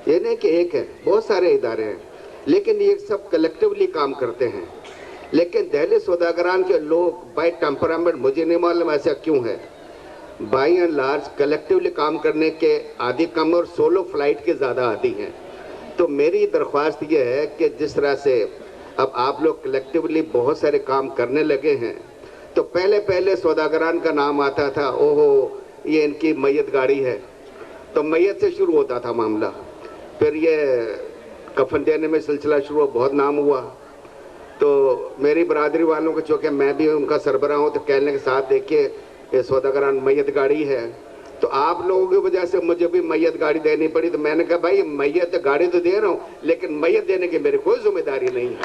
یہ نہیں کہ ایک ہے، بہت سارے ادارے ہیں، لیکن یہ سب کلیکٹیولی کام کرتے ہیں. لیکن دہلی سوداگران کے لوگ بائی ٹیمپرامنٹ، مجھے نہیں معلوم ایسا کیوں ہے، بائی اینڈ لارج کلیکٹیولی کام کرنے کے عادی کم اور سولو فلائٹ کے زیادہ عادی ہیں. تو میری درخواست یہ ہے کہ جس طرح سے اب آپ لوگ کلیکٹیولی بہت سارے کام کرنے لگے ہیں، تو پہلے سوداگران کا نام آتا تھا، اوہو یہ ان کی میت گاڑی ہے، تو میت سے شروع ہوتا تھا معاملہ. پھر یہ کفن دینے میں سلسلہ شروع، بہت نام ہوا. تو میری برادری والوں کو، چونکہ میں بھی ان کا سربراہ ہوں، تو کہنے کے ساتھ دیکھیے یہ سوداگران میت گاڑی ہے. تو آپ لوگوں کی وجہ سے مجھے بھی میت گاڑی دینی پڑی. تو میں نے کہا بھائی میت گاڑی تو دے رہا ہوں، لیکن میت دینے کی میری کوئی ذمہ داری نہیں ہے.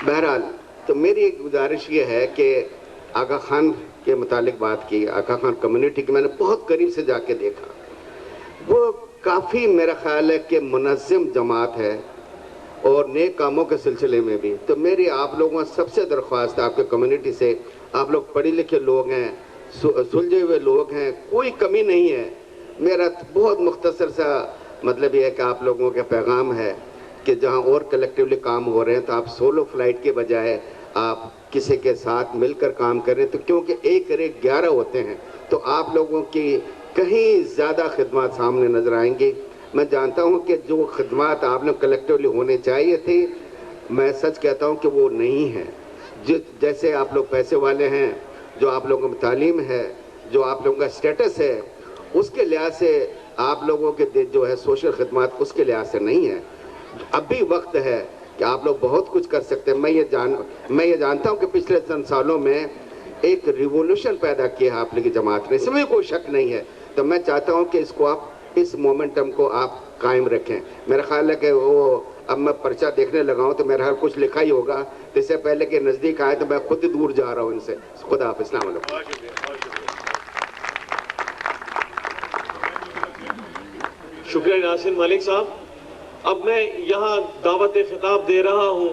بہرحال تو میری ایک گزارش یہ ہے کہ آغا خان کے متعلق بات کی. آغا خان کمیونٹی کی میں نے بہت قریب سے جا کے دیکھا. وہ کافی میرا خیال ہے کہ منظم جماعت ہے، اور نیک کاموں کے سلسلے میں بھی. تو میری آپ لوگوں سب سے درخواست ہے، آپ کے کمیونٹی سے، آپ لوگ پڑھے لکھے لوگ ہیں، سلجھے ہوئے لوگ ہیں، کوئی کمی نہیں ہے. میرا بہت مختصر سا مطلب یہ ہے کہ آپ لوگوں کا پیغام ہے کہ جہاں اور کلیکٹیولی کام ہو رہے ہیں تو آپ سولو فلائٹ کے بجائے آپ کسی کے ساتھ مل کر کام کریں. تو کیونکہ ایک اور ایک 11 ہوتے ہیں، تو آپ لوگوں کی کہیں زیادہ خدمات سامنے نظر آئیں گی. میں جانتا ہوں کہ جو خدمات آپ نے کلیکٹیولی ہونے چاہیے تھی، میں سچ کہتا ہوں کہ وہ نہیں ہیں. جیسے آپ لوگ پیسے والے ہیں، جو آپ لوگوں میں تعلیم ہے، جو آپ لوگوں کا سٹیٹس ہے، اس کے لحاظ سے آپ لوگوں کے جو ہے سوشل خدمات اس کے لحاظ سے نہیں ہے. اب بھی وقت ہے کہ آپ لوگ بہت کچھ کر سکتے ہیں. میں یہ جانتا ہوں کہ پچھلے چند سالوں میں ایک ریولوشن پیدا کیا ہے آپ لوگ کی جماعت نے، اس میں کوئی شک نہیں ہے. تو میں چاہتا ہوں کہ اس کو آپ، اس مومنٹم کو آپ قائم رکھیں. میرا خیال ہے کہ وہ اب میں پرچہ دیکھنے لگا ہوں تو میرا خیال کچھ لکھا ہی ہوگا. تو اس سے پہلے کہ نزدیک آئے تو میں خود ہی دور جا رہا ہوں ان سے. خدا حافظ. السلام علیکم. شکریہ یاسین ملک صاحب. اب میں یہاں دعوت خطاب دے رہا ہوں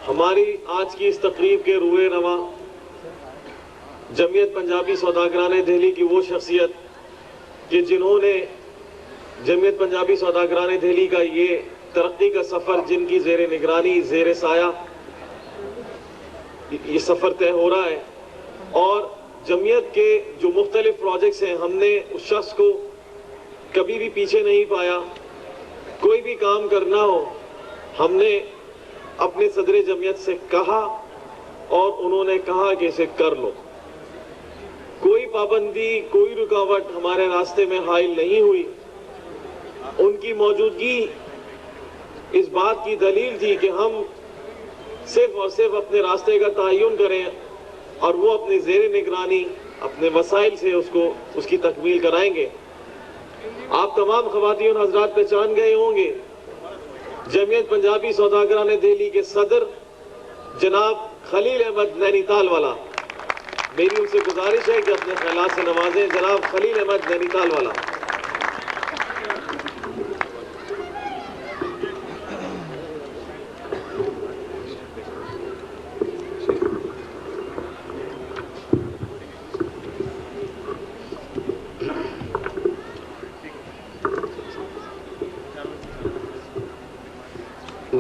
ہماری آج کی اس تقریب کے روئے رواں جمعیت پنجابی سوداگران دہلی کی وہ شخصیت کہ جنہوں نے جمعیت پنجابی سوداگران دہلی کا یہ ترقی کا سفر، جن کی زیر نگرانی، زیر سایہ یہ سفر طے ہو رہا ہے، اور جمعیت کے جو مختلف پروجیکٹس ہیں، ہم نے اس شخص کو کبھی بھی پیچھے نہیں پایا. کوئی بھی کام کرنا ہو ہم نے اپنے صدر جمعیت سے کہا اور انہوں نے کہا کہ اسے کر لو. کوئی پابندی، کوئی رکاوٹ ہمارے راستے میں حائل نہیں ہوئی. ان کی موجودگی اس بات کی دلیل تھی کہ ہم صرف اور صرف اپنے راستے کا تعین کریں اور وہ اپنی زیر نگرانی اپنے وسائل سے اس کی تکمیل کرائیں گے. آپ تمام خواتین حضرات پہچان گئے ہوں گے جمعیت پنجابی سوداگران دہلی کے صدر جناب خلیل احمد نینی تال والا. میری ان سے گزارش ہے کہ اپنے خیالات سے نوازیں جناب خلیل احمد نینی تال والا.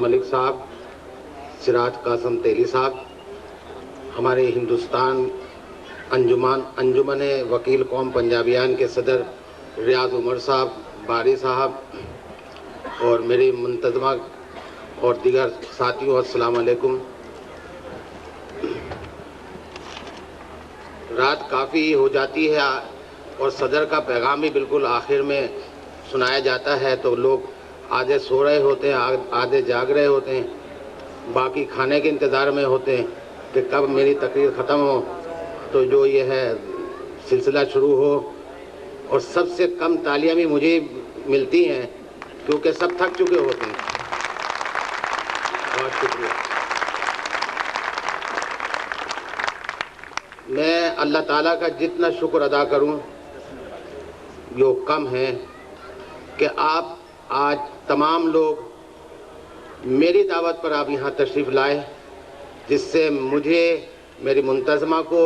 ملک صاحب، سراج قاسم تیلی صاحب، ہمارے ہندوستان انجمن وکیل قوم پنجابیان کے صدر ریاض عمر صاحب، باری صاحب، اور میری منتظمہ اور دیگر ساتھیوں، السلام علیکم. رات کافی ہو جاتی ہے اور صدر کا پیغام بھی بالکل آخر میں سنایا جاتا ہے، تو لوگ آدھے سو رہے ہوتے ہیں، آدھے جاگ رہے ہوتے ہیں، باقی کھانے کے انتظار میں ہوتے ہیں کہ کب میری تقریر ختم ہو تو جو یہ ہے سلسلہ شروع ہو. اور سب سے کم تالیاں بھی مجھے ملتی ہیں کیونکہ سب تھک چکے ہوتے ہیں. بہت شکریہ. میں اللہ تعالیٰ کا جتنا شکر ادا کروں جو کم ہے کہ آپ آج تمام لوگ میری دعوت پر آپ یہاں تشریف لائے، جس سے مجھے، میری منتظمہ کو،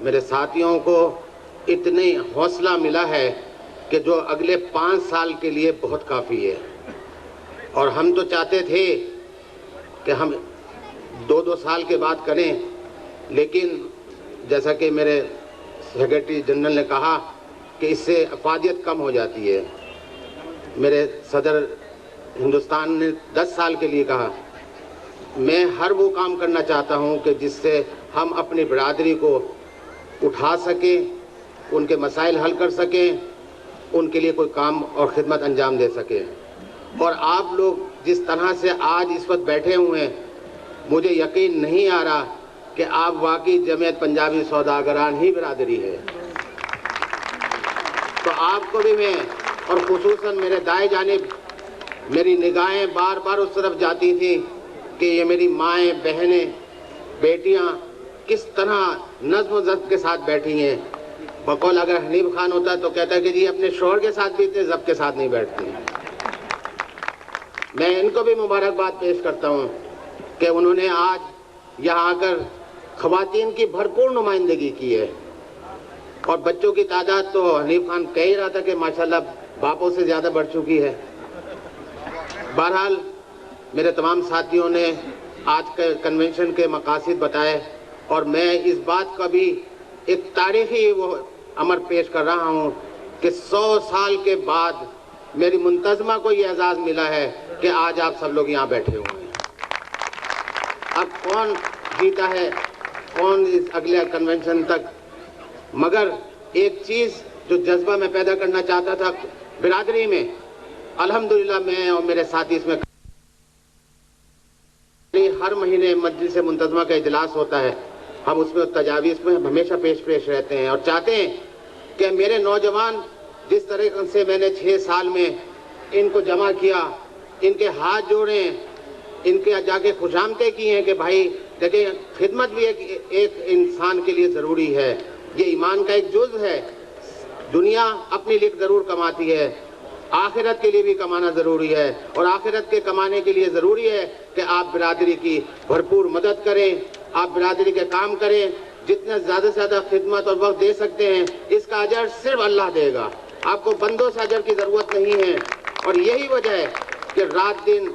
میرے ساتھیوں کو اتنی حوصلہ ملا ہے کہ جو اگلے 5 سال کے لیے بہت کافی ہے، اور ہم تو چاہتے تھے کہ ہم 2 سال کے بعد کریں، لیکن جیسا کہ میرے سیکریٹری جنرل نے کہا کہ اس سے افادیت کم ہو جاتی ہے۔ میرے صدر ہندوستان نے 10 سال کے لیے کہا۔ میں ہر وہ کام کرنا چاہتا ہوں کہ جس سے ہم اپنی برادری کو اٹھا سکیں، ان کے مسائل حل کر سکیں، ان کے لیے کوئی کام اور خدمت انجام دے سکیں۔ اور آپ لوگ جس طرح سے آج اس وقت بیٹھے ہوئے ہیں، مجھے یقین نہیں آ رہا کہ آپ واقعی جمعیت پنجابی سوداگران ہی برادری ہے۔ تو آپ کو بھی میں، اور خصوصاً میرے دائیں جانب میری نگاہیں بار بار اس طرف جاتی تھیں کہ یہ میری مائیں، بہنیں، بیٹیاں کس طرح نظم و ضبط کے ساتھ بیٹھی ہیں۔ بقول اگر حنیف خان ہوتا تو کہتا ہے کہ جی اپنے شوہر کے ساتھ بھی اتنے ضبط کے ساتھ نہیں بیٹھتی۔ میں ان کو بھی مبارکباد پیش کرتا ہوں کہ انہوں نے آج یہاں آ کر خواتین کی بھرپور نمائندگی کی ہے، اور بچوں کی تعداد تو حنیف خان کہہ ہی رہا تھا کہ ماشاءاللہ باپوں سے زیادہ بڑھ چکی ہے۔ بہرحال میرے تمام ساتھیوں نے آج کے کنونشن کے مقاصد بتائے، اور میں اس بات کا بھی ایک تاریخی وہ امر پیش کر رہا ہوں کہ 100 سال کے بعد میری منتظمہ کو یہ اعزاز ملا ہے کہ آج آپ سب لوگ یہاں بیٹھے ہوئے ہیں۔ اب کون جیتا ہے، کون اس اگلے کنونشن تک، مگر ایک چیز جو جذبہ میں پیدا کرنا چاہتا تھا برادری میں، الحمدللہ میں اور میرے ساتھی اس میں ہر مہینے مجلس منتظمہ کا اجلاس ہوتا ہے، ہم اس میں تجاویز میں ہمیشہ پیش رہتے ہیں، اور چاہتے ہیں کہ میرے نوجوان جس طرح سے میں نے 6 سال میں ان کو جمع کیا، ان کے ہاتھ جوڑے، ان کے جا کے خوشامدیں کی ہیں کہ بھائی دیکھیں خدمت بھی ایک انسان کے لیے ضروری ہے، یہ ایمان کا ایک جزء ہے۔ دنیا اپنے لیے ضرور کماتی ہے، آخرت کے لیے بھی کمانا ضروری ہے، اور آخرت کے کمانے کے لیے ضروری ہے کہ آپ برادری کی بھرپور مدد کریں، آپ برادری کے کام کریں، جتنا زیادہ سے زیادہ خدمت اور وقت دے سکتے ہیں، اس کا اجر صرف اللہ دے گا، آپ کو بندوں سے اجر کی ضرورت نہیں ہے۔ اور یہی وجہ ہے کہ رات دن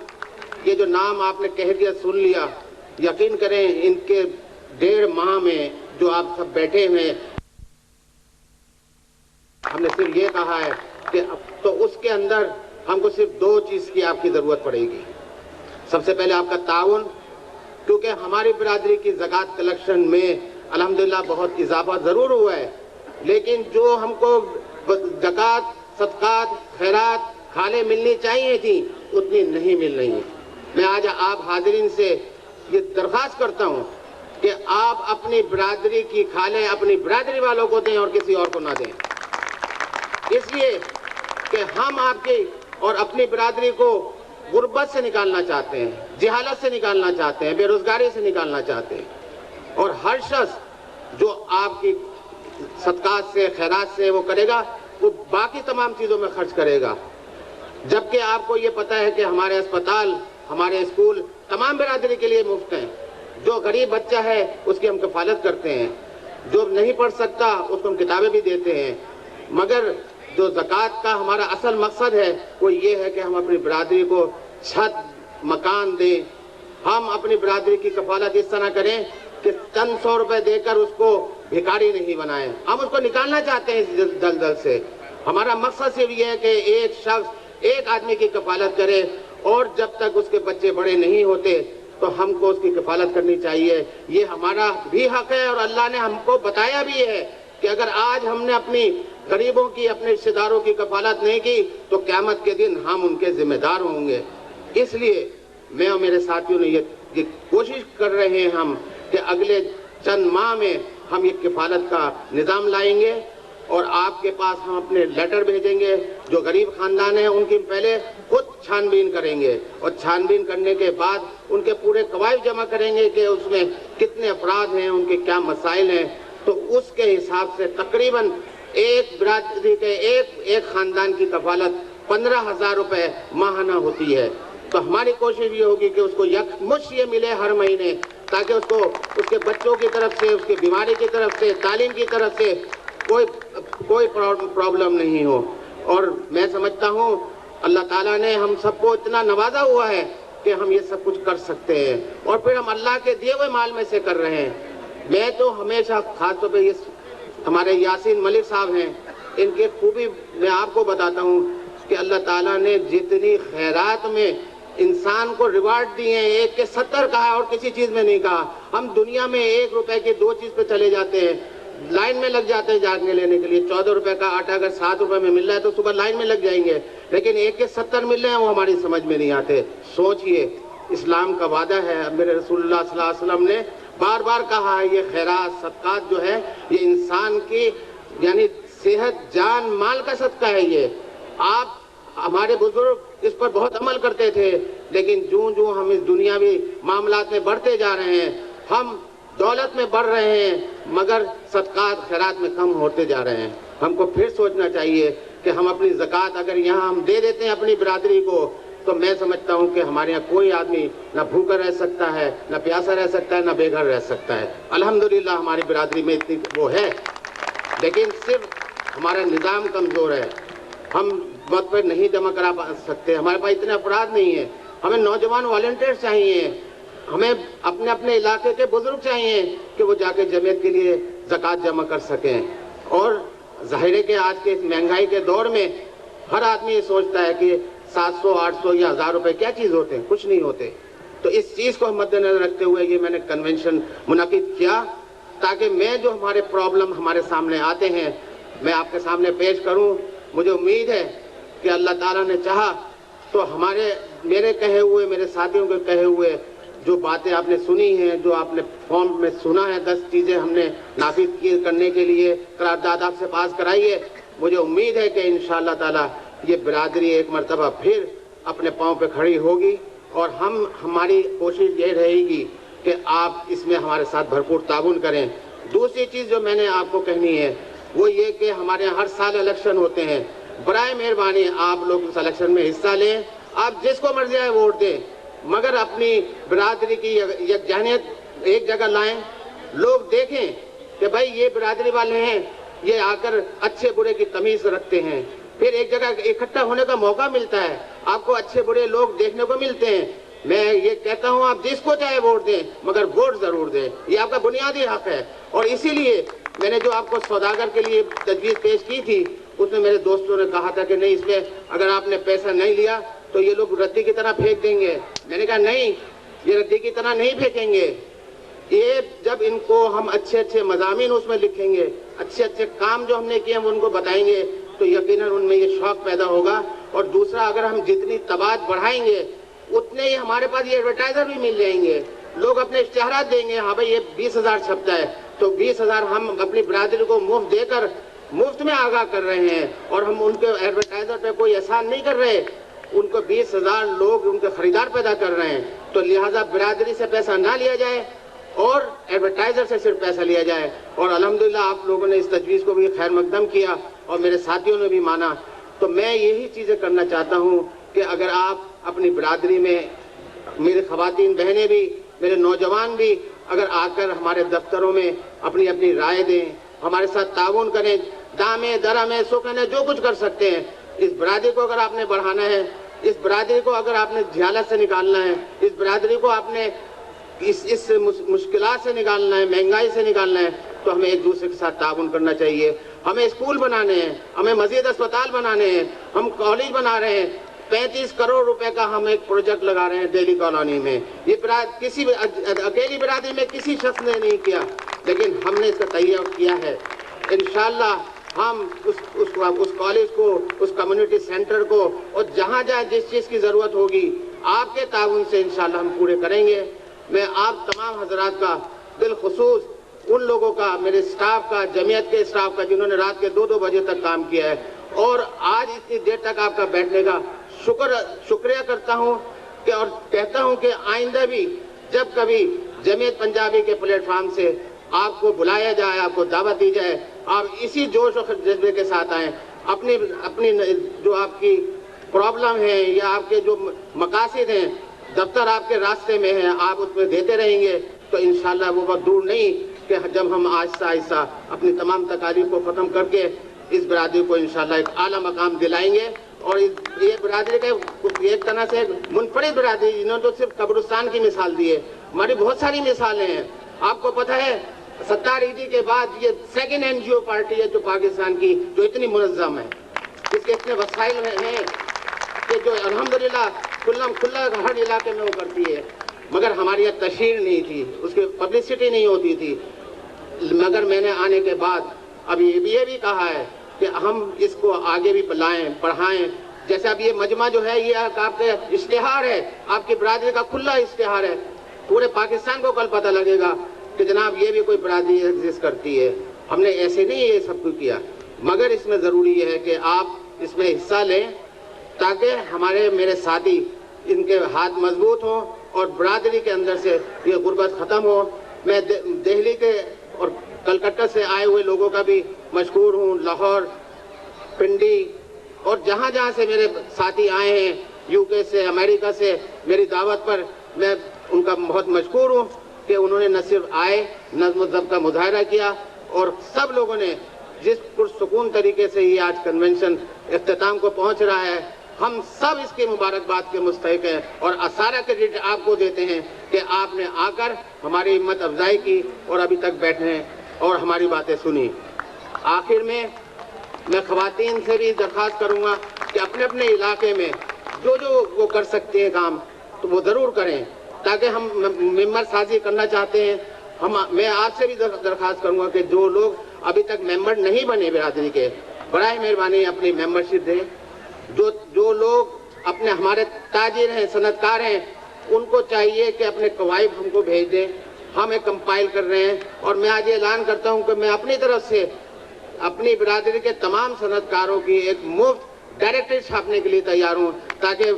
یہ جو نام آپ نے کہہ دیا، سن لیا، یقین کریں ان کے 1.5 ماہ میں جو آپ سب بیٹھے ہوئے، ہم نے صرف یہ کہا ہے کہ تو اس کے اندر ہم کو صرف 2 چیز کی آپ کی ضرورت پڑے گی۔ سب سے پہلے آپ کا تعاون، کیونکہ ہماری برادری کی زکوٰۃ کلیکشن میں الحمدللہ بہت اضافہ ضرور ہوا ہے، لیکن جو ہم کو زکوٰۃ، صدقات، خیرات، کھالیں ملنی چاہیے تھیں اتنی نہیں مل رہی ہیں۔ میں آج آپ حاضرین سے یہ درخواست کرتا ہوں کہ آپ اپنی برادری کی کھالیں اپنی برادری والوں کو دیں اور کسی اور کو نہ دیں، اس لیے کہ ہم آپ کی اور اپنی برادری کو غربت سے نکالنا چاہتے ہیں، جہالت سے نکالنا چاہتے ہیں، بے روزگاری سے نکالنا چاہتے ہیں، اور ہر شخص جو آپ کی صدقات سے، خیرات سے وہ کرے گا، وہ باقی تمام چیزوں میں خرچ کرے گا۔ جبکہ آپ کو یہ پتہ ہے کہ ہمارے اسپتال، ہمارے اسکول تمام برادری کے لیے مفت ہیں، جو غریب بچہ ہے اس کی ہم کفالت کرتے ہیں، جو نہیں پڑھ سکتا اس کو ہم کتابیں بھی دیتے ہیں، مگر جو زکوٰۃ کا ہمارا اصل مقصد ہے وہ یہ ہے کہ ہم اپنی برادری کو چھت، مکان دیں۔ ہم اپنی برادری کی کفالت اس طرح کریں کہ چند 100 روپے دے کر اس کو بھکاری نہیں بنائیں، ہم اس کو نکالنا چاہتے ہیں اس دلدل سے۔ ہمارا مقصد صرف یہ ہے کہ ایک شخص ایک آدمی کی کفالت کرے، اور جب تک اس کے بچے بڑے نہیں ہوتے تو ہم کو اس کی کفالت کرنی چاہیے۔ یہ ہمارا بھی حق ہے، اور اللہ نے ہم کو بتایا بھی ہے کہ اگر آج ہم نے اپنی غریبوں کی، اپنے رشتہ داروں کی کفالت نہیں کی تو قیامت کے دن ہم ان کے ذمہ دار ہوں گے۔ اس لیے میں اور میرے ساتھیوں نے یہ کوشش کر رہے ہیں ہم کہ اگلے چند ماہ میں ہم یہ کفالت کا نظام لائیں گے، اور آپ کے پاس ہم اپنے لیٹر بھیجیں گے۔ جو غریب خاندان ہیں ان کی پہلے خود چھان بین کریں گے، اور چھان بین کرنے کے بعد ان کے پورے قواعد جمع کریں گے کہ اس میں کتنے افراد ہیں، ان کے کیا مسائل ہیں، تو اس کے حساب سے تقریباً ایک برادری کے ایک خاندان کی کفالت 15,000 روپے ماہانہ ہوتی ہے۔ تو ہماری کوشش یہ ہوگی کہ اس کو یکمشت یہ ملے ہر مہینے، تاکہ اس کو اس کے بچوں کی طرف سے، اس کی بیماری کی طرف سے، تعلیم کی طرف سے کوئی پرابلم نہیں ہو۔ اور میں سمجھتا ہوں اللہ تعالیٰ نے ہم سب کو اتنا نوازا ہوا ہے کہ ہم یہ سب کچھ کر سکتے ہیں، اور پھر ہم اللہ کے دیے ہوئے مال میں سے کر رہے ہیں۔ میں تو ہمیشہ خاص طور پہ یہ ہمارے یاسین ملک صاحب ہیں، ان کی خوبی میں آپ کو بتاتا ہوں کہ اللہ تعالیٰ نے جتنی خیرات میں انسان کو ریوارڈ دیے ہیں، 1 کے 70 کہا اور کسی چیز میں نہیں کہا۔ ہم دنیا میں 1 روپے کی 2 چیز پہ چلے جاتے ہیں، لائن میں لگ جاتے ہیں جاگنے لینے کے لیے۔ 14 روپے کا آٹا اگر 7 روپے میں مل رہا ہے تو صبح لائن میں لگ جائیں گے، لیکن 1 کے 70 مل رہے ہیں وہ ہماری سمجھ میں نہیں آتے۔ سوچئے، اسلام کا وعدہ ہے، میرے رسول اللہ صلی اللہ علیہ وسلم نے بار بار کہا ہے، یہ خیرات صدقات جو ہے یہ انسان کی یعنی صحت جان مال کا صدقہ ہے۔ یہ آپ ہمارے بزرگ اس پر بہت عمل کرتے تھے، لیکن جوں ہم اس دنیاوی معاملات میں بڑھتے جا رہے ہیں، ہم دولت میں بڑھ رہے ہیں مگر صدقات خیرات میں کم ہوتے جا رہے ہیں۔ ہم کو پھر سوچنا چاہیے کہ ہم اپنی زکوٰۃ اگر یہاں ہم دے دیتے ہیں اپنی برادری کو، تو میں سمجھتا ہوں کہ ہمارے یہاں کوئی آدمی نہ بھوکا رہ سکتا ہے، نہ پیاسا رہ سکتا ہے، نہ بے گھر رہ سکتا ہے۔ الحمدللہ ہماری برادری میں اتنی وہ ہے، لیکن صرف ہمارا نظام کمزور ہے، ہم وقت پر نہیں جمع کرا سکتے، ہمارے پاس اتنے افراد نہیں ہیں۔ ہمیں نوجوان والنٹیئر چاہیے، ہمیں اپنے اپنے علاقے کے بزرگ چاہیے کہ وہ جا کے جمعیت کے لیے زکوٰۃ جمع کر سکیں۔ اور ظاہر ہے کہ آج کے اس مہنگائی کے دور میں ہر آدمی یہ سوچتا ہے کہ 700 800 یا 1000 روپے کیا چیز ہوتے ہیں، کچھ نہیں ہوتے۔ تو اس چیز کو مد نظر رکھتے ہوئے یہ میں نے کنونشن منعقد کیا تاکہ میں جو ہمارے پرابلم ہمارے سامنے آتے ہیں میں آپ کے سامنے پیش کروں۔ مجھے امید ہے کہ اللہ تعالیٰ نے چاہا تو میرے کہے ہوئے، میرے ساتھیوں کے کہے ہوئے جو باتیں آپ نے سنی ہیں، جو آپ نے فارم میں سنا ہے، 10 چیزیں ہم نے نافذ کرنے کے لیے قرارداد آپ سے پاس کرائی ہے، مجھے امید ہے کہ انشاءاللہ تعالیٰ یہ برادری ایک مرتبہ پھر اپنے پاؤں پہ کھڑی ہوگی، اور ہماری کوشش یہ رہے گی کہ آپ اس میں ہمارے ساتھ بھرپور تعاون کریں۔ دوسری چیز جو میں نے آپ کو کہنی ہے وہ یہ کہ ہمارے یہاں ہر سال الیکشن ہوتے ہیں، برائے مہربانی آپ لوگ اس الیکشن میں حصہ لیں، آپ جس کو مرضی آئے ووٹ دیں، مگر اپنی برادری کی یکجہتیت ایک جگہ لائیں، لوگ دیکھیں کہ بھائی یہ برادری والے ہیں، یہ آ کر اچھے برے کی تمیز رکھتے ہیں، پھر ایک جگہ اکٹھا ہونے کا موقع ملتا ہے، آپ کو اچھے برے لوگ دیکھنے کو ملتے ہیں۔ میں یہ کہتا ہوں آپ جس کو چاہے ووٹ دیں مگر ووٹ ضرور دیں، یہ آپ کا بنیادی حق ہے۔ اور اسی لیے میں نے جو آپ کو سوداگر کے لیے تجویز پیش کی تھی، اس میں میرے دوستوں نے کہا تھا کہ نہیں، اس میں اگر آپ نے پیسہ نہیں لیا تو یہ لوگ ردی کی طرح پھینک دیں گے۔ میں نے کہا نہیں، یہ ردی کی طرح نہیں پھینکیں گے، یہ جب ان کو ہم اچھے مضامین اس میں لکھیں گے، اچھے کام جو ہم نے کیے ہم ان کو بتائیں گے، تو یقیناً ان میں یہ شوق پیدا ہوگا۔ اور دوسرا، اگر ہم جتنی طباعت بڑھائیں گے اتنے ہی ہمارے پاس یہ ایڈورٹائزر بھی مل جائیں گے، لوگ اپنے اشتہارات دیں گے، ہاں بھائی یہ 20,000 چھپتا ہے تو 20,000 ہم اپنی برادری کو مفت دے کر مفت میں آگاہ کر رہے ہیں، اور ہم ان کے ایڈورٹائزر پہ کوئی احسان نہیں کر رہے، ان کو 20,000 لوگ ان کے خریدار پیدا کر رہے ہیں۔ تو لہٰذا برادری سے پیسہ نہ لیا جائے اور ایڈورٹائزر سے صرف پیسہ لیا جائے۔ اور الحمدللہ آپ لوگوں نے اس تجویز کو بھی خیر مقدم کیا اور میرے ساتھیوں نے بھی مانا۔ تو میں یہی چیزیں کرنا چاہتا ہوں کہ اگر آپ اپنی برادری میں، میری خواتین بہنیں بھی، میرے نوجوان بھی اگر آ کر ہمارے دفتروں میں اپنی رائے دیں، ہمارے ساتھ تعاون کریں، دامے درمے سکھنے جو کچھ کر سکتے ہیں، اس برادری کو اگر آپ نے بڑھانا ہے، اس برادری کو اگر آپ نے جہالت سے نکالنا ہے، اس برادری کو آپ نے اس مشکلات سے نکالنا ہے، مہنگائی سے نکالنا ہے، تو ہمیں ایک دوسرے کے ساتھ تعاون کرنا چاہیے۔ ہمیں اسکول بنانے ہیں، ہمیں مزید اسپتال بنانے ہیں، ہم کالج بنا رہے ہیں، 35 کروڑ روپے کا ہم ایک پروجیکٹ لگا رہے ہیں دہلی کالونی میں۔ یہ کسی اکیلی برادری میں کسی شخص نے نہیں کیا، لیکن ہم نے اس کا تہیہ کیا ہے۔ انشاءاللہ ہم اس کالج کو، اس کمیونٹی سینٹر کو، اور جہاں جس چیز کی ضرورت ہوگی آپ کے تعاون سے انشاءاللہ ہم پورے کریں گے۔ میں آپ تمام حضرات کا بالخصوص ان لوگوں کا، میرے اسٹاف کا، جمعیت کے اسٹاف کا، جنہوں نے رات کے 2 بجے تک کام کیا ہے اور آج اتنی دیر تک آپ کا بیٹھنے کا شکریہ کرتا ہوں اور کہتا ہوں کہ آئندہ بھی جب کبھی جمعیت پنجابی کے پلیٹ فارم سے آپ کو بلایا جائے، آپ کو دعوت دی جائے، آپ اسی جوش و جذبے کے ساتھ آئیں، اپنی جو آپ کی پرابلم ہے یا آپ کے جو مقاصد ہیں، دفتر آپ کے راستے میں ہے، آپ اس میں دیتے رہیں گے تو انشاءاللہ وہ وقت دور نہیں کہ جب ہم آہستہ آہستہ اپنی تمام تکالیف کو ختم کر کے اس برادری کو انشاءاللہ ایک اعلیٰ مقام دلائیں گے. اور یہ برادری کا ایک طرح سے منفرد برادری، انہوں نے تو صرف قبرستان کی مثال دی ہے، ہماری بہت ساری مثالیں ہیں. آپ کو پتہ ہے ستار عیدی کے بعد یہ سیکنڈ NGO پارٹی ہے جو پاکستان کی، جو اتنی منظم ہے، اس کے اتنے وسائل ہیں کہ جو الحمدللہ کھلا ہر علاقے میں وہ کرتی ہے. مگر ہماری یہاں تشہیر نہیں تھی، اس کی پبلسٹی نہیں ہوتی تھی. مگر میں نے آنے کے بعد اب یہ بھی کہا ہے کہ ہم اس کو آگے بھی بلائیں، پڑھائیں. جیسے اب یہ مجمع جو ہے یہ آپ کا اشتہار ہے، آپ کی برادری کا کھلا اشتہار ہے. پورے پاکستان کو کل پتہ لگے گا کہ جناب یہ بھی کوئی برادری ایگزسٹ کرتی ہے. ہم نے ایسے نہیں یہ سب کچھ کیا، مگر اس میں ضروری یہ ہے کہ آپ اس میں حصہ لیں تاکہ میرے ساتھی ان کے ہاتھ مضبوط ہوں اور برادری کے اندر سے یہ غربت ختم ہو. میں دہلی کے اور کلکتہ سے آئے ہوئے لوگوں کا بھی مشکور ہوں، لاہور، پنڈی اور جہاں جہاں سے میرے ساتھی آئے ہیں، UK سے، امریکہ سے، میری دعوت پر میں ان کا بہت مشکور ہوں کہ انہوں نے نہ صرف آئے، نظم و ضبط کا مظاہرہ کیا، اور سب لوگوں نے جس پرسکون طریقے سے یہ آج کنونشن اختتام کو پہنچ رہا ہے، ہم سب اس کی مبارکباد کے مستحق ہیں اور سارا کریڈٹ آپ کو دیتے ہیں کہ آپ نے آ کر ہماری ہمت افزائی کی اور ابھی تک بیٹھے ہیں اور ہماری باتیں سنی. آخر میں خواتین سے بھی درخواست کروں گا کہ اپنے اپنے علاقے میں جو وہ کر سکتے ہیں کام تو وہ ضرور کریں، تاکہ ہم ممبر سازی کرنا چاہتے ہیں. میں آپ سے بھی درخواست کروں گا کہ جو لوگ ابھی تک ممبر نہیں بنے برادری کے، برائے مہربانی اپنی ممبرشپ دیں. جو لوگ ہمارے تاجر ہیں، صنعت کار ہیں، ان کو چاہیے کہ اپنے قوائف ہم کو بھیج دیں. ہم ایک کمپائل کر رہے ہیں اور میں آج اعلان کرتا ہوں کہ میں اپنی طرف سے اپنی برادری کے تمام صنعت کاروں کی ایک مفت ڈائریکٹری چھاپنے کے لیے تیار ہوں، تاکہ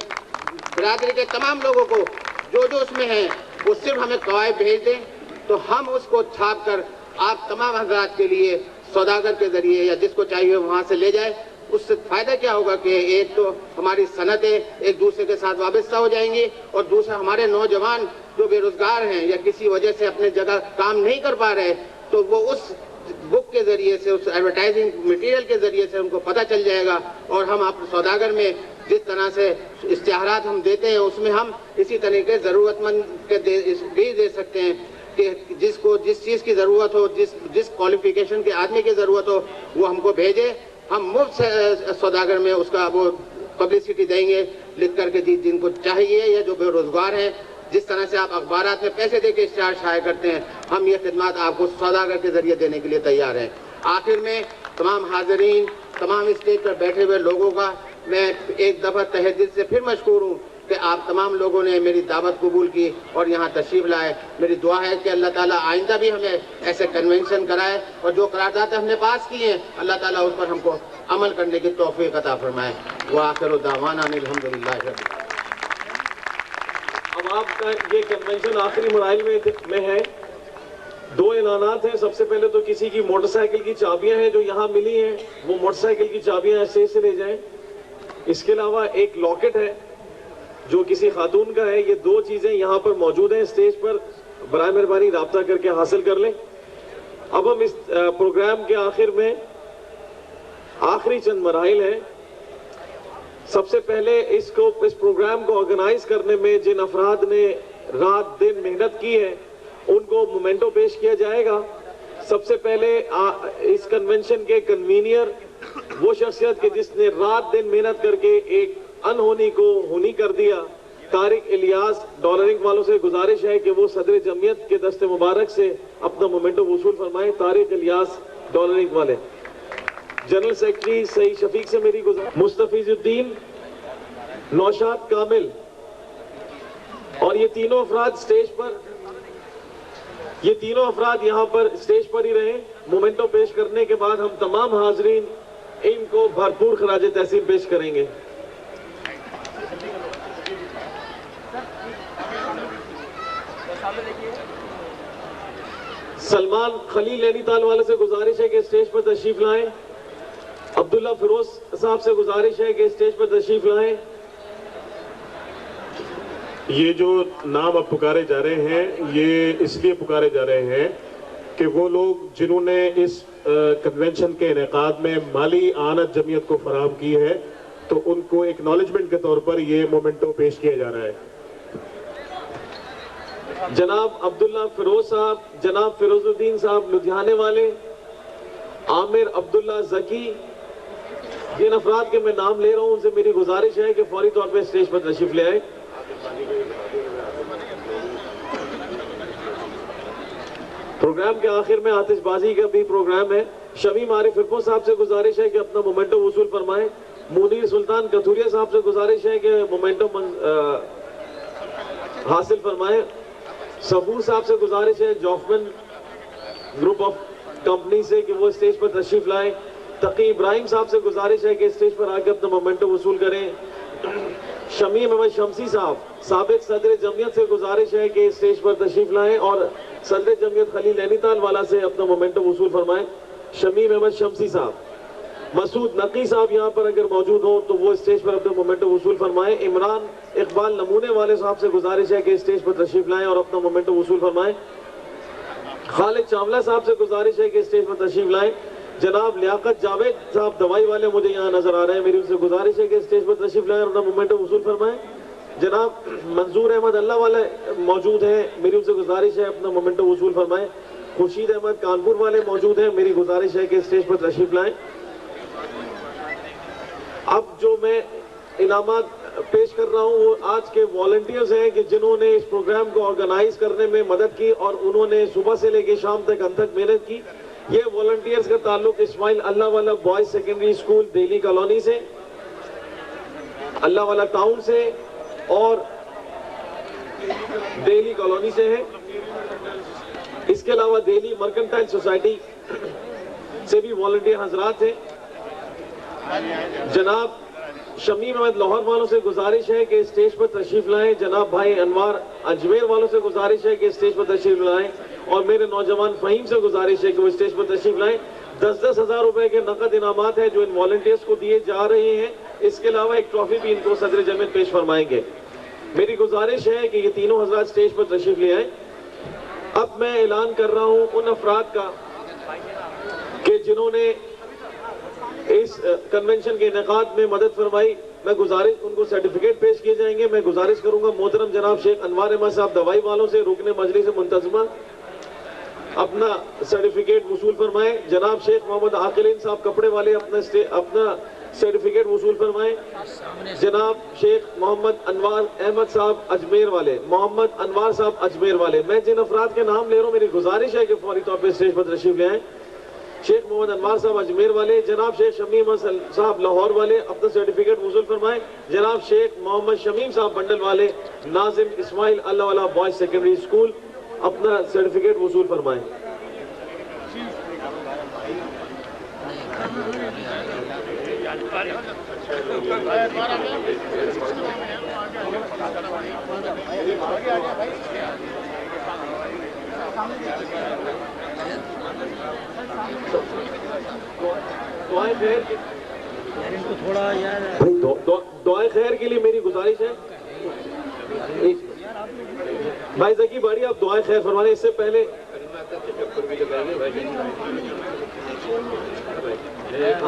برادری کے تمام لوگوں کو جو اس میں ہیں وہ صرف ہمیں قوائف بھیج دیں تو ہم اس کو چھاپ کر آپ تمام حضرات کے لیے سوداگر کے ذریعے یا جس کو چاہیے وہاں سے لے جائے. اس سے فائدہ کیا ہوگا کہ ایک تو ہماری صنعتیں ایک دوسرے کے ساتھ وابستہ ہو جائیں گی، اور دوسرا ہمارے نوجوان جو بے روزگار ہیں یا کسی وجہ سے اپنے جگہ کام نہیں کر پا رہے تو وہ اس بک کے ذریعے سے، اس ایڈورٹائزنگ مٹیریل کے ذریعے سے ان کو پتہ چل جائے گا. اور ہم آپ سوداگر میں جس طرح سے اشتہارات ہم دیتے ہیں اس میں ہم اسی طریقے ضرورت مند کے بھی دے سکتے ہیں کہ جس کو جس چیز کی ضرورت ہو، جس کوالیفیکیشن کے آدمی کی ضرورت ہو وہ ہم کو بھیجے. ہم مفت سوداگر میں اس کا وہ پبلسٹی دیں گے لکھ کر کے جن کو چاہیے یا جو بے روزگار ہیں. جس طرح سے آپ اخبارات میں پیسے دے کے اشتہار شائع کرتے ہیں، ہم یہ خدمات آپ کو سوداگر کے ذریعے دینے کے لیے تیار ہیں. آخر میں تمام حاضرین، تمام اسٹیج پر بیٹھے ہوئے لوگوں کا میں ایک دفعہ تہہ دل سے پھر مشکور ہوں کہ آپ تمام لوگوں نے میری دعوت قبول کی اور یہاں تشریف لائے. میری دعا ہے کہ اللہ تعالیٰ آئندہ بھی ہمیں ایسے کنونشن کرائے اور جو قرارداد ہم نے پاس کی ہیں اللہ تعالیٰ اس پر ہم کو عمل کرنے کی توفیق عطا فرمائے. وآخر دعوانا الحمدللہ رب العالمین. اب آپ کا یہ کنونشن آخری مراحل میں ہے. 2 اعلانات ہیں. سب سے پہلے تو کسی کی موٹر سائیکل کی چابیاں ہیں جو یہاں ملی ہیں، وہ موٹر سائیکل کی چابیاں اسٹیج سے لے جائیں. اس کے علاوہ ایک لاکٹ ہے جو کسی خاتون کا ہے. یہ 2 چیزیں یہاں پر موجود ہیں اسٹیج پر، برائے مہربانی رابطہ کر کے حاصل کر لیں. اب ہم اس پروگرام کے آخر میں آخری چند مراحل ہیں. سب سے پہلے اس پروگرام کو آرگنائز کرنے میں جن افراد نے رات دن محنت کی ہے ان کو مومنٹو پیش کیا جائے گا. سب سے پہلے اس کنونشن کے کنوینئر وہ شخصیت کہ جس نے رات دن محنت کر کے ایک انہونی کو ہونی کر دیا، طارق الیاس. ڈالرنگ والوں سے گزارش ہے کہ وہ صدر جمعیت کے دست مبارک سے اپنا مومنٹو وصول فرمائیں. طارق الیاس ڈالرنگ والے. جنرل سیکرٹری سعید شفیق سے میری گزارش، مستفیض الدین، نوشاد کامل، اور یہ تینوں افراد یہاں پر اسٹیج پر ہی رہیں. مومنٹو پیش کرنے کے بعد ہم تمام حاضرین ان کو بھرپور خراج تحسین پیش کریں گے. سلمان خلیل نینی تال والے سے گزارش ہے کہ اسٹیج پر تشریف لائیں. عبداللہ فیروز صاحب سے گزارش ہے کہ اسٹیج پر تشریف لائیں. یہ جو نام اب پکارے جا رہے ہیں یہ اس لیے پکارے جا رہے ہیں کہ وہ لوگ جنہوں نے اس کنونشن کے انعقاد میں مالی اعانت جمعیت کو فراہم کی ہے تو ان کو ایکنالجمنٹ کے طور پر یہ مومنٹو پیش کیا جا رہا ہے۔ جناب عبداللہ فیروز صاحب، جناب فیروز الدین صاحب لدھیانے والے، عامر عبداللہ زکی، جن افراد کے میں نام لے رہا ہوں ان سے میری گزارش ہے کہ فوری طور پہ اسٹیج پر تشریف لے آئے۔ پروگرام کے آخر میں آتش بازی کا بھی پروگرام ہے۔ شمیم عارف فرقوں صاحب سے گزارش ہے کہ اپنا مومنٹو وصول فرمائیں۔ منیر سلطان کتھوریا صاحب سے گزارش ہے کہ مومنٹو حاصل فرمائیں۔ صفور صاحب سے گزارش ہے جوفمن گروپ آف کمپنی سے کہ وہ اسٹیج پر تشریف لائیں۔ تقی ابراہیم صاحب سے گزارش ہے کہ اسٹیج پر آ کے اپنا مومنٹو وصول کریں۔ شمیم احمد شمسی صاحب سابق صدر جمعیت سے گزارش ہے کہ اسٹیج پر تشریف لائیں اور صدر جمعیت خلیل نینی تال والا سے اپنا مومنٹو وصول فرمائیں۔ شمیم احمد شمسی صاحب، مسعود نقی صاحب یہاں پر اگر موجود ہوں تو وہ اسٹیج پر اپنا مومنٹو وصول فرمائیں۔ عمران اقبال نمونے والے صاحب سے گزارش ہے کہ اسٹیج پر تشریف لائیں اور اپنا مومنٹو وصول فرمائیں۔ خالد چاولہ صاحب سے گزارش ہے کہ اسٹیج پر تشریف لائیں۔ جناب لیاقت جاوید صاحب دوائی والے مجھے یہاں نظر آ رہے ہیں، میری ان سے گزارش ہے کہ اسٹیج پر تشریف لائیں اور اپنا مومنٹو وصول فرمائیں۔ جناب منظور احمد اللہ والے موجود ہیں، میری ان سے گزارش ہے اپنا مومنٹو وصول فرمائیں۔ خورشید احمد کانپور والے موجود ہیں، میری گزارش ہے کہ اسٹیج پر تشریف لائیں۔ اب جو میں انعامات پیش کر رہا ہوں وہ آج کے والنٹیئرز ہیں کہ جنہوں نے اس پروگرام کو آرگنائز کرنے میں مدد کی اور انہوں نے صبح سے لے کے شام تک انتھک محنت کی۔ یہ والنٹیئرز کا تعلق اسماعیل اللہ والا boys secondary school Delhi colony سے، اللہ والا ٹاؤن سے اور دہلی کالونی سے ہے۔ اس کے علاوہ دہلی مرکنٹائل سوسائٹی سے بھی والنٹیئر حضرات ہیں۔ جناب شمیم احمد لاہور والوں سے گزارش ہے کہ اسٹیج پر تشریف لائیں۔ جناب بھائی انوار اجمیر والوں سے گزارش ہے کہ اسٹیج پر تشریف لائیں اور میرے نوجوان فہیم سے گزارش ہے کہ وہ اسٹیج پر تشریف لائیں۔ 10-10 ہزار روپے کے نقد انعامات ہیں جو ان والنٹیئرز کو دیے جا رہے ہیں۔ اس کے علاوہ ایک ٹرافی بھی ان کو صدر جمعیت پیش فرمائیں گے۔ میری گزارش ہے کہ یہ تینوں حضرات اسٹیج پر تشریف لے آئیں۔ اب میں اعلان کر رہا ہوں ان افراد کا کہ جنہوں نے اس کنونشن کے انعقاد میں مدد فرمائی، میں گزارش ان کو سرٹیفکیٹ پیش کیے جائیں گے۔ میں گزارش کروں گا محترم جناب شیخ انوار احمد صاحب دوائی والوں سے، رکن مجلس منتظمہ، اپنا سرٹیفکیٹ وصول فرمائیں۔ جناب شیخ محمد عاقلین صاحب کپڑے والے اپنا سرٹیفکیٹ وصول فرمائیں۔ جناب شیخ محمد انوار احمد صاحب اجمیر والے، محمد انوار صاحب اجمیر والے، میں جن افراد کے نام لے رہا ہوں میری گزارش ہے کہ فوری طور پہ اسٹیج پر تشریف لے آئیں۔ شیخ محمد انوار صاحب اجمیر والے، جناب شیخ شمیم صاحب لاہور والے اپنا سرٹیفکیٹ وصول فرمائیں۔ جناب شیخ محمد شمیم صاحب بنڈل والے، ناظم اسماعیل اللہ والا بوائز سیکنڈری اسکول، اپنا سرٹیفکیٹ وصول فرمائیں۔ دعائیں خیر کے لیے میری گزارش ہے بھائی زکی باڑی آپ دعائیں خیر فرمانے اس سے پہلے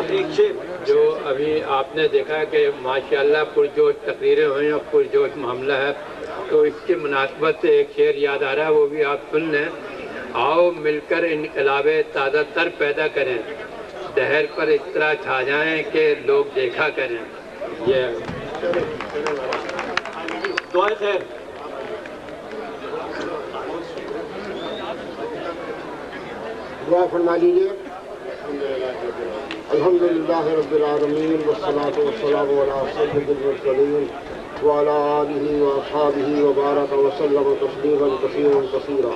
ایک شعر جو ابھی آپ نے دیکھا کہ ماشاءاللہ پرجوش تقریریں ہوئی اور پرجوش معاملہ ہے، تو اس کی مناسبت سے ایک شعر یاد آ رہا ہے، وہ بھی آپ سن لیں۔ آؤ مل کر انقلاب تازہ تر پیدا کریں، دہر پر اس طرح چھا جائیں کہ لوگ دیکھا کریں۔ یہ دعائیں خیر۔ دعا فرما لیجیے۔ الحمدللہ رب العالمین والصلاة والسلام علی سید المرسلین وعلی آلہ واصحابہ وبارک وسلم تسلیما کثیرا کثیرا۔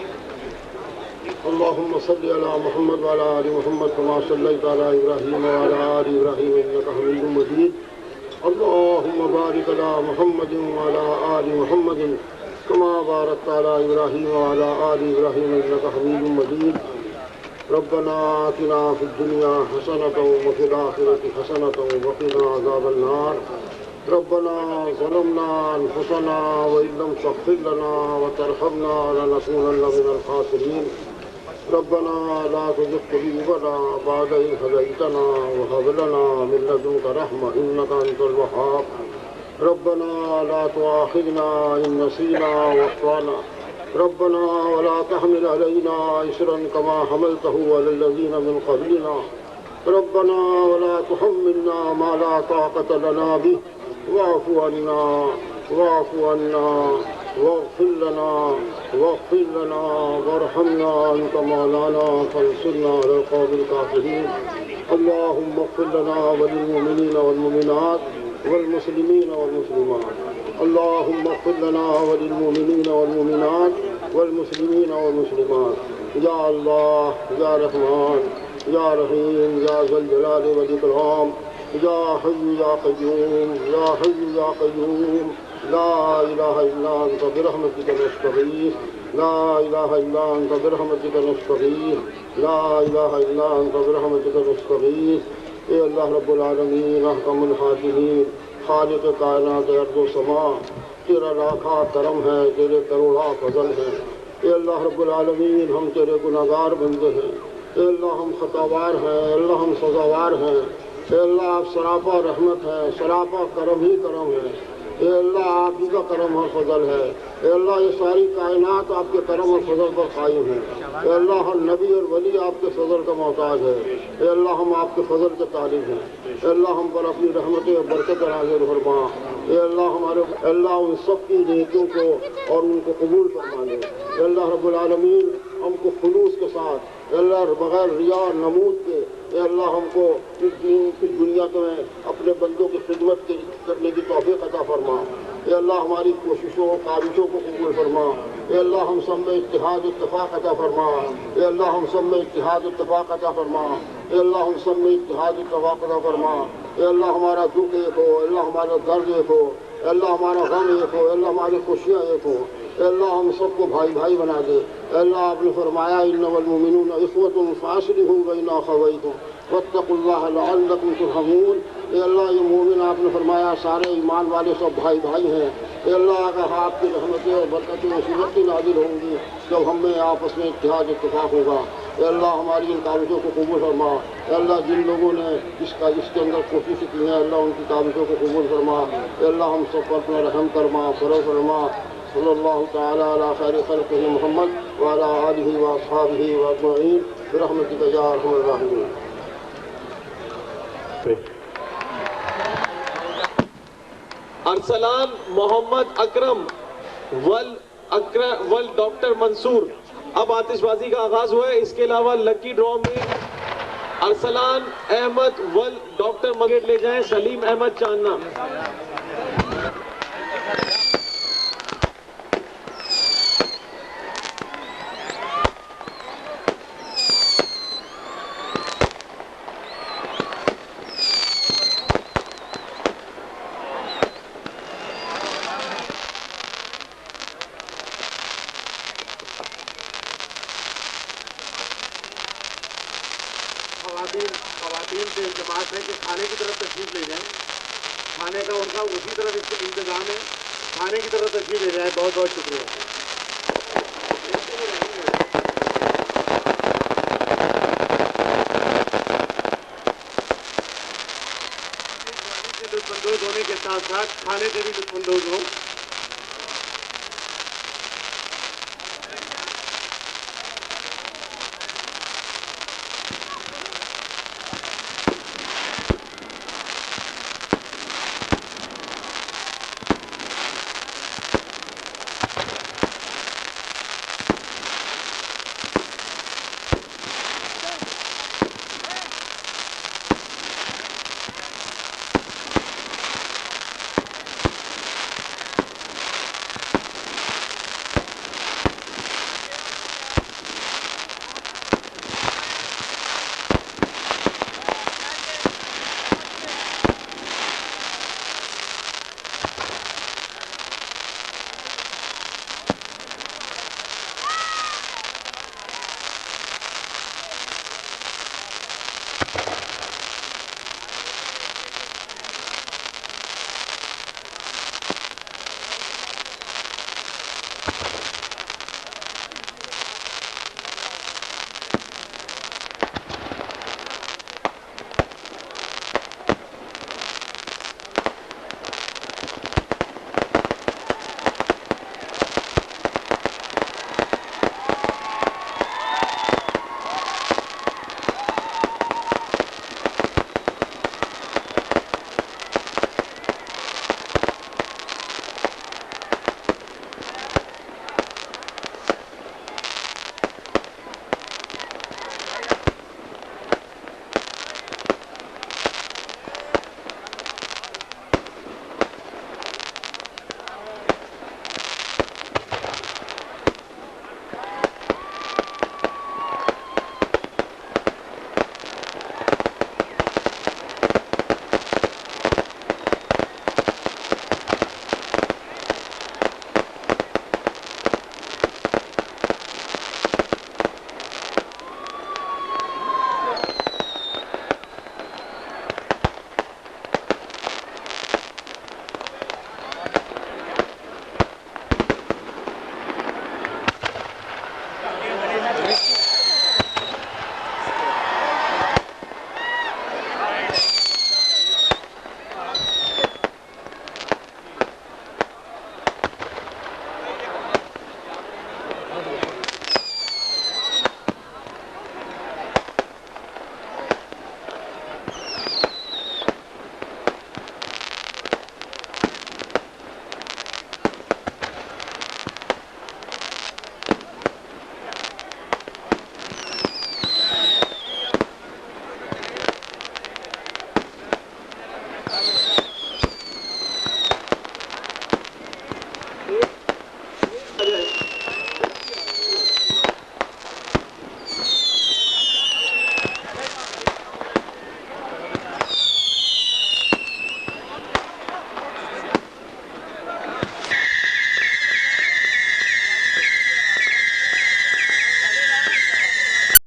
اللہم صلی علی محمد وعلی آل محمد کما صلیت علی ابراہیم وعلی آل ابراہیم انک حمید مجید۔ اللہم بارک علی محمد وعلی آل محمد کما بارکت علی ابراہیم وعلی آل ابراہیم انک حمید مجید۔ ربنا آتنا فی الدنیا حسنۃ وفی الآخرۃ حسنۃ وقنا عذاب النار۔ ربنا ظلمنا انفسنا وان لم تغفر لنا وترحمنا لنكونن من الخاسرین۔ ربنا لا تزغ قلوبنا بعد إذ هديتنا وهب لنا من لدنك رحمة إنك أنت الوهاب ربنا لا تؤاخذنا إن نسينا وأخطأنا ربنا ولا تحمل علينا إصرا كما حملته على الذين من قبلنا ربنا ولا تحملنا ما لا طاقة لنا به واعف عنا واغفر لنا وارحمنا أنت مولانا فانصرنا على القوم الكافرين اللهم اغفر لنا وللمؤمنين والمؤمنات والمسلمين والمسلمات اللهم اغفر لنا وللمؤمنين والمؤمنات والمسلمين والمسلمات یا اللہ یا رحمان یا رحیم یا ذا الجلال والإکرام یا حی یا قیوم یا حی یا قیوم لا الہ الا انت برحمتک نستغیث لا الہ الا انت برحمتک نستغیث لا الہ الا انت برحمتک نستغیث اے اللہ رب العالمین احکم الحاکمین خالق کائنات ارض و سما تیرا لاکھا کرم ہے تیرے کروڑا فضل ہے اے اللہ رب العالمین ہم تیرے گناہگار بندے ہیں اے اللہ ہم خطاوار ہیں اے اللہ ہم سزاوار ہیں اے اللہ آپ سراپا رحمت ہے سراپا کرم ہی کرم ہے اے اللہ آپ ہی کا کرم اور فضل ہے اے اللہ یہ ساری کائنات آپ کے کرم اور فضل پر قائم ہے اے اللہ ہر نبی اور ولی آپ کے فضل کا محتاج ہے اے اللہ ہم آپ کے فضل کے طالب ہیں اے اللہ ہم پر اپنی رحمتیں اور برکت نازل فرما اے اللہ ہمارے اے اللہ ان سب کی نیکیوں کو اور ان کو قبول فرما لے اے اللہ رب العالمین ہم کو خلوص کے ساتھ اے اللہ بغیر ریا اور نمود کے اے اللہ ہم کو اس دنیا میں اپنے بندوں کی خدمت کرنے کی توفیق عطا فرما اے اللہ ہماری کوششوں کاوشوں کو قبول فرما اے اللہ ہم سب میں اتحاد اتفاق عطا فرما اے اللہ ہم سب میں اتحاد اتفاق عطا فرما اے اللہ ہم سب میں اتحاد اتفاق عطا فرما اے اللہ ہمارا دکھ ایک ہو اے اللہ ہمارا درد ایک ہو اے اللہ ہمارا غم ایک ہو اے اللہ ہماری خوشیاں ایک ہو اے اللہ ہم سب کو بھائی بھائی بنا دے اے اللہ آپ نے فرمایا انما المؤمنون اخوۃ فاصلحوا بین اخویکم واتقوا اللہ لعلکم ترحمون اے اللہ یہ مومن آپ نے فرمایا سارے ایمان والے سب بھائی بھائی ہیں اے اللہ اگر آپ کی رحمتیں اور برکتیں اسی وقت نازل ہوں گی جب ہم میں آپس میں اتحاد اتفاق ہوگا اے اللہ ہماری ان کاوشوں کو قبول فرما اے اللہ جن لوگوں نے اس کے اندر کوشش کی ہے اللہ ان کی کاوشوں کو قبول فرما اے اللہ ہم سب پر اپنا رحم فرما فرو فرما صلی اللہ تعالی علی خیر خلقہ محمد وعلی آلہ واصحابہ اجمعین برحمتک یا ارحم الراحمین ارسلان محمد اکرم ول ڈاکٹر منصور اب آتش بازی کا آغاز ہوا ہے اس کے علاوہ لکی ڈرا میں ارسلان احمد ول ڈاکٹر مگیٹ لے جائیں سلیم احمد چاننا خواتین سے التماس ہے کہ کھانے کی طرف تشریف لے جائیں کھانے کا ان کا اسی طرف انتظام ہے کھانے کی طرف تشریف لے جائیں بہت بہت شکریہ لطف اندوز ہونے کے ساتھ ساتھ کھانے سے بھی لطف اندوز ہوں